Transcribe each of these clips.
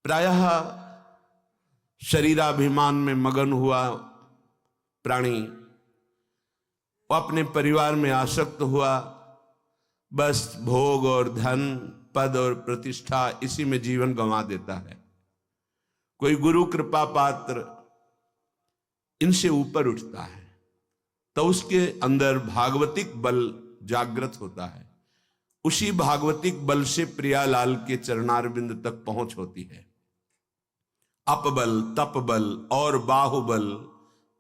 प्रायः शरीराभिमान में मगन हुआ प्राणी वो अपने परिवार में आसक्त हुआ, बस भोग और धन, पद और प्रतिष्ठा, इसी में जीवन गंवा देता है। कोई गुरु कृपा पात्र इनसे ऊपर उठता है तो उसके अंदर भागवतिक बल जागृत होता है। उसी भागवतिक बल से प्रियालाल के चरणारविंद तक पहुंच होती है। अपबल, तपबल और बाहुबल,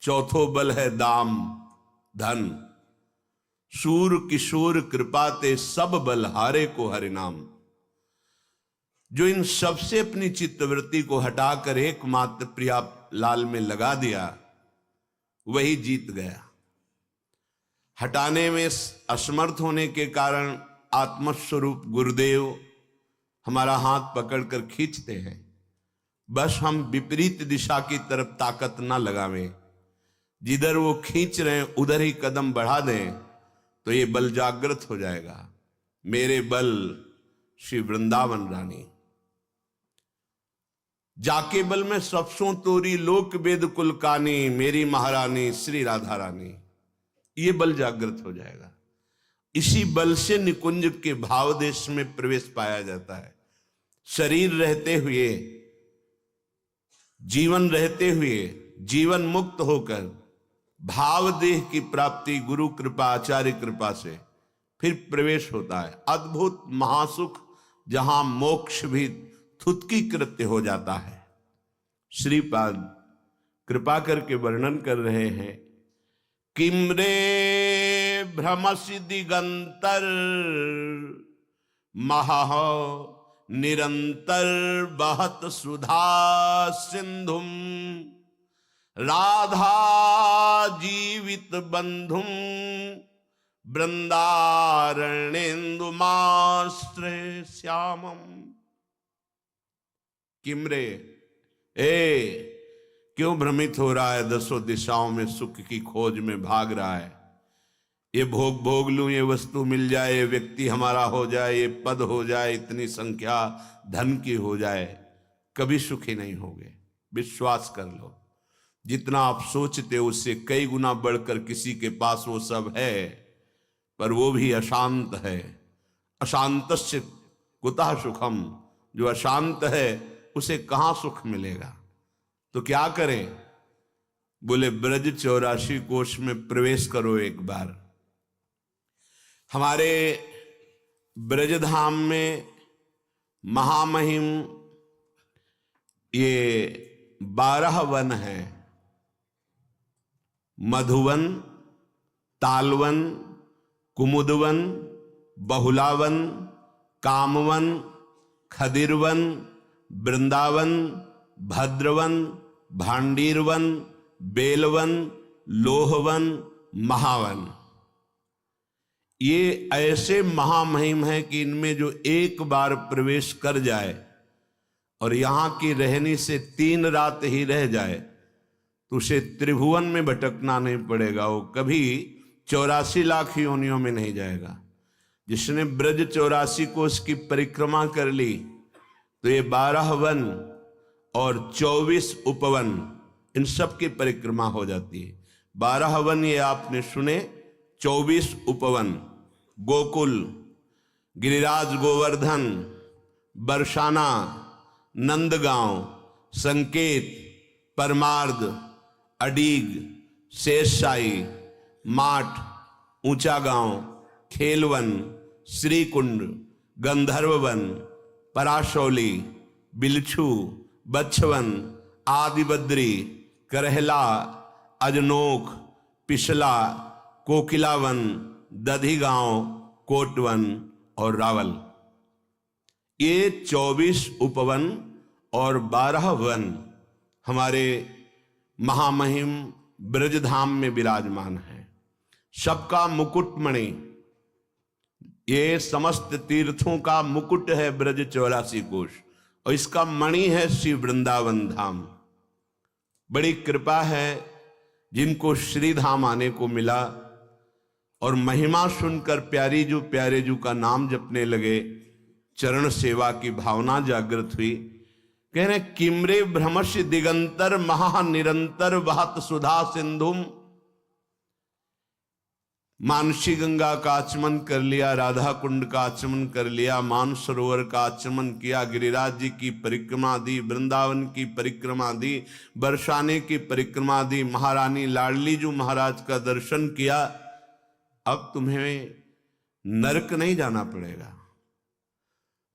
चौथो बल है दाम धन। सूर किशोर कृपा ते सब बल हारे को हरि नाम। जो इन सबसे अपनी चित्तवृत्ति को हटाकर एकमात्र प्रियालाल में लगा दिया वही जीत गया। हटाने में असमर्थ होने के कारण आत्मस्वरूप गुरुदेव हमारा हाथ पकड़कर खींचते हैं। बस हम विपरीत दिशा की तरफ ताकत ना लगावें, जिधर वो खींच रहे हैं उधर ही कदम बढ़ा दें तो ये बल जागृत हो जाएगा। मेरे बल श्री वृंदावन रानी। जाके बल में सबसों तोरी लोक वेद कुलकानी, मेरी महारानी श्री राधा रानी। ये बल जागृत हो जाएगा। इसी बल से निकुंज के भाव देश में प्रवेश पाया जाता है। शरीर रहते हुए, जीवन रहते हुए, जीवन मुक्त होकर भाव देह की प्राप्ति गुरु कृपा, आचार्य कृपा से फिर प्रवेश होता है। अद्भुत महासुख जहां मोक्ष भी थुतकी कृत्य हो जाता है। श्रीपाद कृपा करके वर्णन कर रहे हैं। किमरे भ्रमसि दिगंतर महा निरंतर बहत सुधा सिंधुम राधा जीवित बंधुम वृंदारण्येन्दुमाश्रय श्यामम। किमरे, क्यों भ्रमित हो रहा है? दसों दिशाओं में सुख की खोज में भाग रहा है। ये भोग लूं, ये वस्तु मिल जाए, ये व्यक्ति हमारा हो जाए, ये पद हो जाए, इतनी संख्या धन की हो जाए, कभी सुखी नहीं होगे। विश्वास कर लो, जितना आप सोचते उससे कई गुना बढ़कर किसी के पास वो सब है, पर वो भी अशांत है। अशांतस्य कुतः सुखम। जो अशांत है उसे कहां सुख मिलेगा? तो क्या करें? बोले ब्रज 84 कोश में प्रवेश करो एक बार। हमारे ब्रजधाम में महामहिम ये 12 वन हैं। मधुवन, तालवन, कुमुदवन, बहुलावन, कामवन, खदिरवन, वृंदावन, भद्रवन, भांडीरवन, बेलवन, लोहवन, महावन। ये ऐसे महामहिम हैं कि इनमें जो एक बार प्रवेश कर जाए और यहां की रहनी से 3 रात ही रह जाए तो उसे त्रिभुवन में भटकना नहीं पड़ेगा। वो कभी 84 लाख योनियों में नहीं जाएगा। जिसने ब्रज 84 कोष की परिक्रमा कर ली तो ये 12 वन और 24 उपवन, इन सब की परिक्रमा हो जाती है। 12 वन ये आपने सुने, 24 उपवन, गोकुल, गिरिराज गोवर्धन, बरसाना, नंदगांव, संकेत, परमार्द, अडीग, शेषशाही, माठ, ऊंचा गांव, खेलवन, श्रीकुंड, गंधर्ववन, पराशौली, बिलछू, बच्छवन, आदिबद्री, करहला, अजनोख, पिछला, कोकिलावन, दधिगांव, कोटवन और रावल। ये 24 उपवन और 12 वन हमारे महामहिम ब्रजधाम में विराजमान है। सबका मुकुटमणि, ये समस्त तीर्थों का मुकुट है ब्रज 84 कोश, और इसका मणि है श्री वृंदावन धाम। बड़ी कृपा है जिनको श्री धाम आने को मिला और महिमा सुनकर प्यारे जू का नाम जपने लगे, चरण सेवा की भावना जागृत हुई। कह रहे किमरे भ्रमश दिगंतर महानिरंतर वहत सुधा सिंधुम। मानसी गंगा का आचमन कर लिया, राधा कुंड का आचमन कर लिया, मानसरोवर का आचमन किया, गिरिराज जी की परिक्रमा दी, वृंदावन की परिक्रमा दी, बरसाने की परिक्रमा दी, महारानी लाडली जी महाराज का दर्शन किया। अब तुम्हें नरक नहीं जाना पड़ेगा,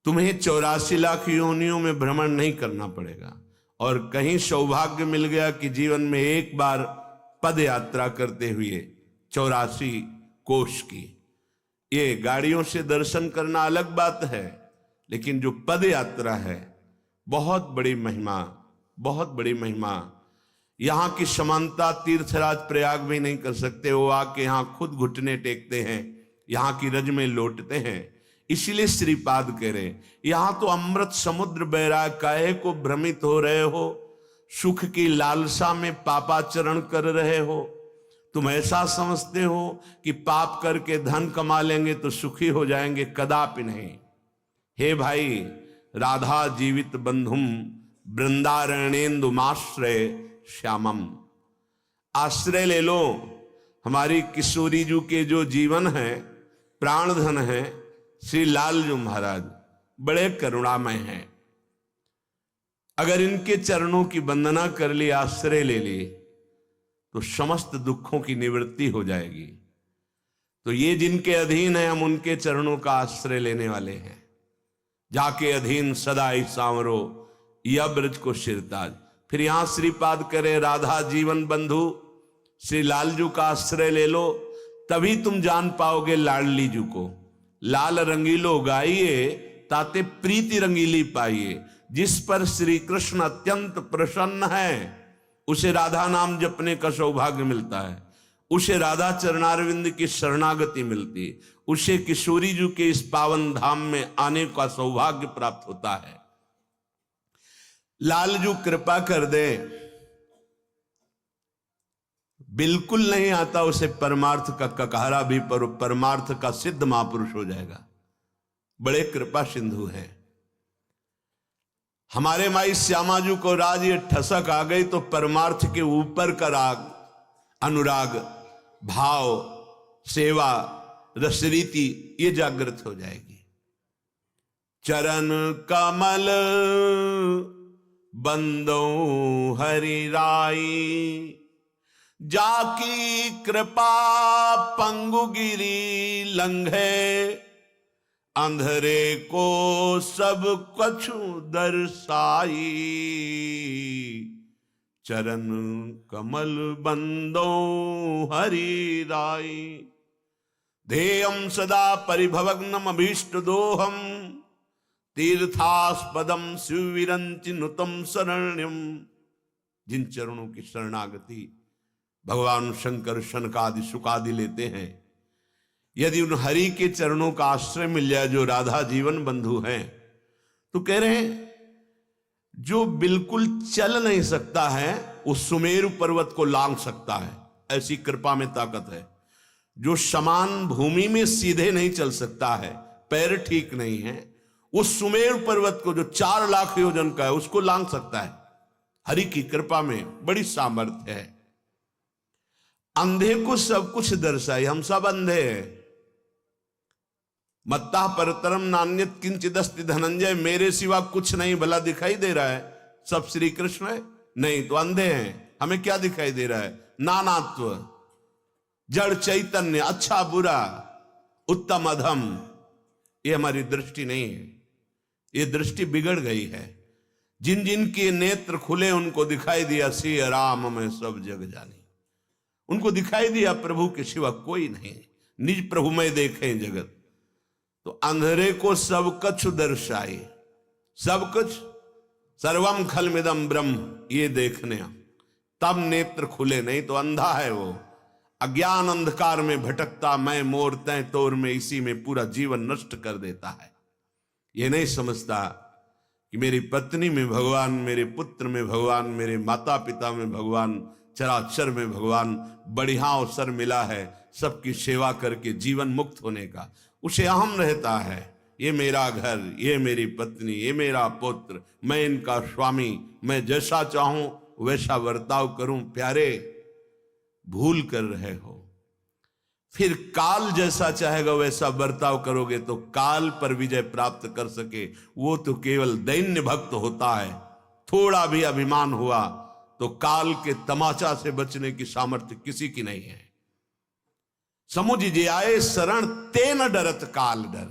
तुम्हें 84 लाख योनियों में भ्रमण नहीं करना पड़ेगा। और कहीं सौभाग्य मिल गया कि जीवन में एक बार पद यात्रा करते हुए 84 कोष की, ये गाड़ियों से दर्शन करना अलग बात है, लेकिन जो पद यात्रा है बहुत बड़ी महिमा, बहुत बड़ी महिमा। यहां की समानता तीर्थराज प्रयाग भी नहीं कर सकते, वो आके यहां खुद घुटने टेकते हैं, यहां की रज में लौटते हैं। इसलिए श्रीपाद कह रहे यहां तो अमृत समुद्र बह, काहे को भ्रमित हो रहे हो, सुख की लालसा में पापाचरण कर रहे हो। तुम ऐसा समझते हो कि पाप करके धन कमा लेंगे तो सुखी हो जाएंगे, कदापि नहीं। हे भाई, राधा जीवित बंधुम वृंदारण्येन्दुमाश्रय श्यामम, आश्रय ले लो हमारी किशोरी जी के जो जीवन है, प्राण धन है, श्री लाल जी महाराज बड़े करुणामय हैं। अगर इनके चरणों की वंदना कर ली, आश्रय ले ली, तो समस्त दुखों की निवृत्ति हो जाएगी। तो ये जिनके अधीन है, हम उनके चरणों का आश्रय लेने वाले हैं। जाके अधीन सदा ही सांवरो या ब्रज को शिरताज। फिर यहां श्रीपाद करे राधा जीवन बंधु श्री लालजू का आश्रय ले लो, तभी तुम जान पाओगे लाडली जू को। लाल रंगीलो गाइए ताते प्रीति रंगीली पाइए। जिस पर श्री कृष्ण अत्यंत प्रसन्न है उसे राधा नाम जपने का सौभाग्य मिलता है, उसे राधा चरणारविंद की शरणागति मिलती, उसे किशोरी जी के इस पावन धाम में आने का सौभाग्य प्राप्त होता है। लालजू कृपा कर दे, बिल्कुल नहीं आता उसे परमार्थ का ककहरा भी, पर परमार्थ का सिद्ध महापुरुष हो जाएगा। बड़े कृपा सिंधु हैं हमारे माई श्यामाजू को। राज ये ठसक आ गई तो परमार्थ के ऊपर का राग, अनुराग, भाव, सेवा, रसरीति ये जागृत हो जाएगी। चरण कमल बंदो हरि राई, जाकी कृपा पंगुगिरी लंघे, अंधरे को सब कछु दर्शाई, चरण कमल बंदो हरि राई। ध्येयम सदा परिभवग्नम अभीष्ट दोहम, तीर्थास्पदम शिविरंचि नुतम शरण्यम। जिन चरणों की शरणागति भगवान शंकर शनकादि सुकादि लेते हैं, यदि उन हरि के चरणों का आश्रय मिल जाए जो राधा जीवन बंधु हैं, तो कह रहे हैं जो बिल्कुल चल नहीं सकता है वो सुमेरु पर्वत को लांघ सकता है, ऐसी कृपा में ताकत है। जो समान भूमि में सीधे नहीं चल सकता है, पैर ठीक नहीं है, वो सुमेरु पर्वत को जो 4 लाख योजन का है उसको लांघ सकता है। हरि की कृपा में बड़ी सामर्थ्य है। अंधे को सब कुछ दर्शाए, हम सब अंधे हैं। मत्ता परतरम नान्यत किंचिदस्ति धनंजय, मेरे सिवा कुछ नहीं भला दिखाई दे रहा है, सब श्री कृष्ण है। नहीं तो अंधे हैं, हमें क्या दिखाई दे रहा है? नानात्व, जड़ चैतन्य, अच्छा बुरा, उत्तम अधम, ये हमारी दृष्टि नहीं है, ये दृष्टि बिगड़ गई है। जिन जिन के नेत्र खुले उनको दिखाई दिया श्री राम में सब जग जानी, उनको दिखाई दिया प्रभु के सिवा कोई नहीं, निज प्रभु में देखें जगत। तो अंधेरे को सब कुछ दर्शाई, सब कुछ, सर्वम खलमिदम ब्रह्म, ये देखने तब नेत्र खुले, नहीं तो अंधा है वो। अज्ञान अंधकार में भटकता मैं मोर तय तोर में, इसी में पूरा जीवन नष्ट कर देता है। ये नहीं समझता कि मेरी पत्नी में भगवान, मेरे पुत्र में भगवान, मेरे माता पिता में भगवान, चराचर में भगवान, बढ़िया अवसर मिला है सबकी सेवा करके जीवन मुक्त होने का, उसे अहम रहता है ये मेरा घर, ये मेरी पत्नी, ये मेरा पुत्र, मैं इनका स्वामी, मैं जैसा चाहूं वैसा बर्ताव करूं। प्यारे, भूल कर रहे हो। फिर काल जैसा चाहेगा वैसा बर्ताव करोगे तो काल पर विजय प्राप्त कर सके वो तो केवल दैन्य भक्त होता है। थोड़ा भी अभिमान हुआ तो काल के तमाचा से बचने की सामर्थ्य किसी की नहीं है। समुझ जे आए शरण ते न डरत काल डर।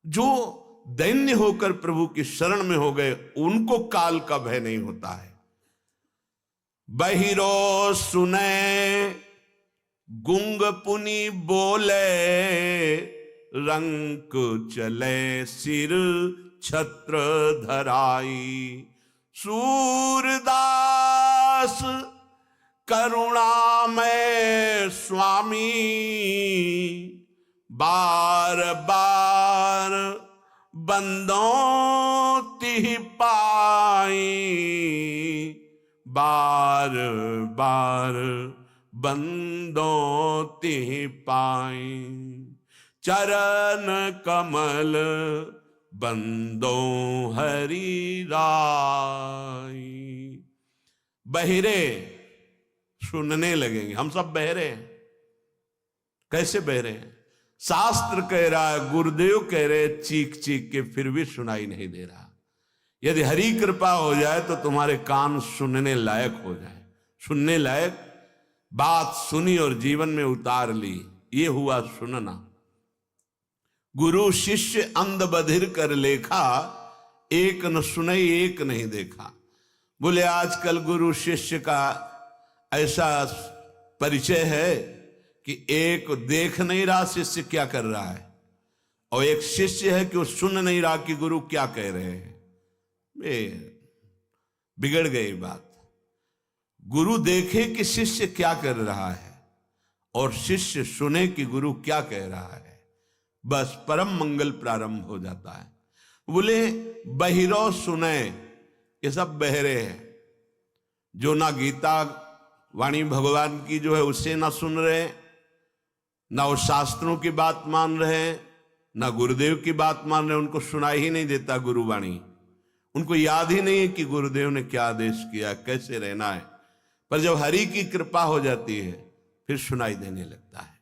जो दैन्य होकर प्रभु की शरण में हो गए उनको काल का भय नहीं होता है। बहिरो सुने गुंग पुनि बोले, रंक चले सिर छत्र धराई। सूरदास करुणामय स्वामी, बार बार बंदों तिहि पाई। बार बार बंदों तिहि पाई। चरण कमल बंदों हरि राई। बहिरे सुनने लगेंगे। हम सब बहरे हैं। कैसे बहरे हैं? शास्त्र कह रहा है, गुरुदेव कह रहे, चीख चीख के फिर भी सुनाई नहीं दे रहा। यदि हरि कृपा हो जाए तो तुम्हारे कान सुनने लायक हो जाए। सुनने लायक बात सुनी और जीवन में उतार ली, ये हुआ सुनना। गुरु शिष्य अंध बधिर कर लेखा, एक न सुनई एक नहीं देखा। बोले आजकल गुरु शिष्य का ऐसा परिचय है कि एक देख नहीं रहा शिष्य क्या कर रहा है, और एक शिष्य है कि वो सुन नहीं रहा कि गुरु क्या कह रहे हैं। बिगड़ गई बात। गुरु देखे कि शिष्य क्या कर रहा है और शिष्य सुने कि गुरु क्या कह रहा है, बस परम मंगल प्रारंभ हो जाता है। बोले बहिरो सुने, ये सब बहरे हैं जो ना गीता वाणी भगवान की जो है उससे ना सुन रहे, ना वो शास्त्रों की बात मान रहे, ना गुरुदेव की बात मान रहे। उनको सुनाई ही नहीं देता गुरुवाणी। उनको याद ही नहीं है कि गुरुदेव ने क्या आदेश किया, कैसे रहना है। पर जब हरि की कृपा हो जाती है फिर सुनाई देने लगता है।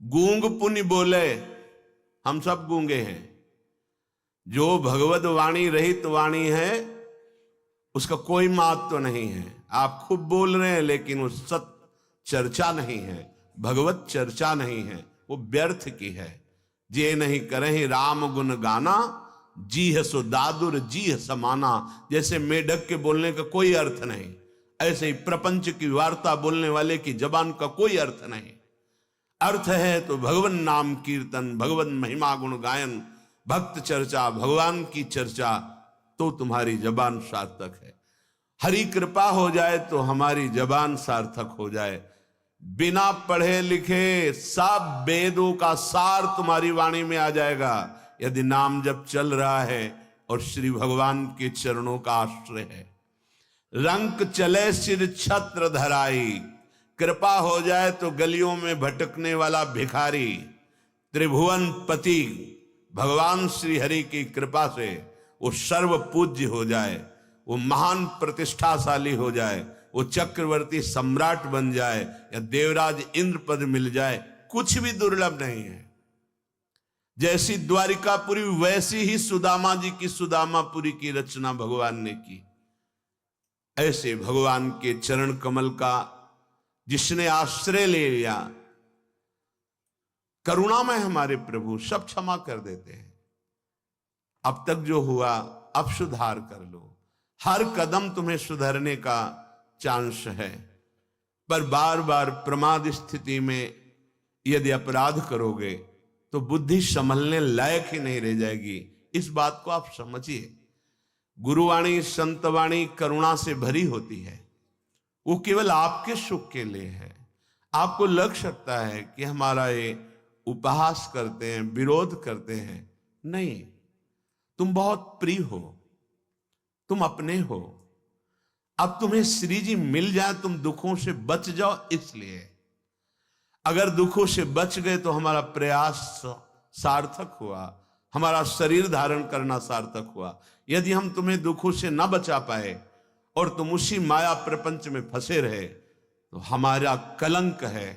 गूंग पुनि बोले, हम सब गूंगे हैं। जो भगवत वाणी रहित वाणी है उसका कोई महत्व तो नहीं है। आप खूब बोल रहे हैं लेकिन वो सत चर्चा नहीं है, भगवत चर्चा नहीं है, वो व्यर्थ की है। जे नहीं करें राम गुण गाना, जी है सो दादुर जी है समाना। जैसे मेढक के बोलने का कोई अर्थ नहीं, ऐसे ही प्रपंच की वार्ता बोलने वाले की जबान का कोई अर्थ नहीं। अर्थ है तो भगवान नाम कीर्तन, भगवान महिमा गुण गायन, भक्त चर्चा, भगवान की चर्चा, तो तुम्हारी जबान सार्थक है। हरि कृपा हो जाए तो हमारी जबान सार्थक हो जाए। बिना पढ़े लिखे सब वेदों का सार तुम्हारी वाणी में आ जाएगा यदि नाम जब चल रहा है और श्री भगवान के चरणों का आश्रय है। रंक चले सिर छत्र धराई, कृपा हो जाए तो गलियों में भटकने वाला भिखारी त्रिभुवन पति भगवान श्री हरि की कृपा से वो सर्व पूज्य हो जाए, वो महान प्रतिष्ठाशाली हो जाए, वो चक्रवर्ती सम्राट बन जाए या देवराज इंद्र पद मिल जाए, कुछ भी दुर्लभ नहीं है। जैसी द्वारिकापुरी वैसी ही सुदामा जी की सुदामापुरी की रचना भगवान ने की। ऐसे भगवान के चरण कमल का जिसने आश्रय ले लिया, करुणामय हमारे प्रभु सब क्षमा कर देते हैं। अब तक जो हुआ अब सुधार कर लो। हर कदम तुम्हें सुधरने का चांस है, पर बार बार प्रमाद स्थिति में यदि अपराध करोगे तो बुद्धि संभलने लायक ही नहीं रह जाएगी। इस बात को आप समझिए। गुरुवाणी संतवाणी करुणा से भरी होती है, वो केवल आपके सुख के लिए है। आपको लग सकता है कि हमारा ये उपहास करते हैं, विरोध करते हैं, नहीं, तुम बहुत प्रिय हो, तुम अपने हो। अब तुम्हें श्री जी मिल जाए, तुम दुखों से बच जाओ, इसलिए। अगर दुखों से बच गए तो हमारा प्रयास सार्थक हुआ, हमारा शरीर धारण करना सार्थक हुआ। यदि हम तुम्हें दुखों से न बचा पाए और तुम उसी माया प्रपंच में फंसे रहे तो हमारा कलंक है,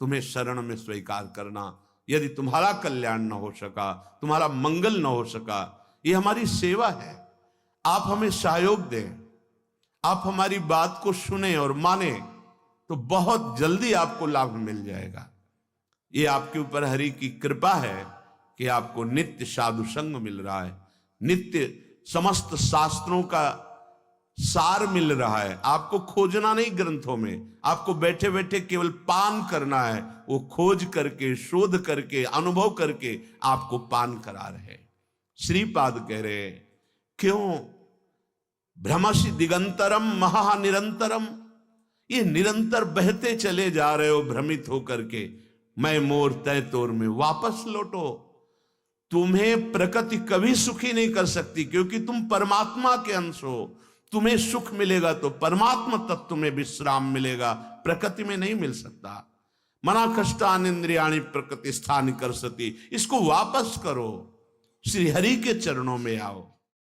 तुम्हें शरण में स्वीकार करना। यदि तुम्हारा कल्याण न हो सका, तुम्हारा मंगल न हो सका, ये हमारी सेवा है। आप हमें सहयोग दें, आप हमारी बात को सुने और माने तो बहुत जल्दी आपको लाभ मिल जाएगा। ये आपके ऊपर हरि की कृपा है कि आपको नित्य साधु संग मिल रहा है, नित्य समस्त शास्त्रों का सार मिल रहा है। आपको खोजना नहीं ग्रंथों में, आपको बैठे बैठे केवल पान करना है। वो खोज करके, शोध करके, अनुभव करके आपको पान करा रहे। श्रीपाद कह रहे, क्यों भ्रमसि दिगंतरम महानिरंतरम, ये निरंतर बहते चले जा रहे हो भ्रमित होकर के। मैं मोर तय तोर में वापस लौटो। तुम्हें प्रकृति कभी सुखी नहीं कर सकती, क्योंकि तुम परमात्मा के अंश हो। तुम्हें सुख मिलेगा तो परमात्मा तत्व में विश्राम मिलेगा, प्रकृति में नहीं मिल सकता। मना कष्टान इंद्रियाणि प्रकृति स्थान कर सती, इसको वापस करो, श्री हरि के चरणों में आओ।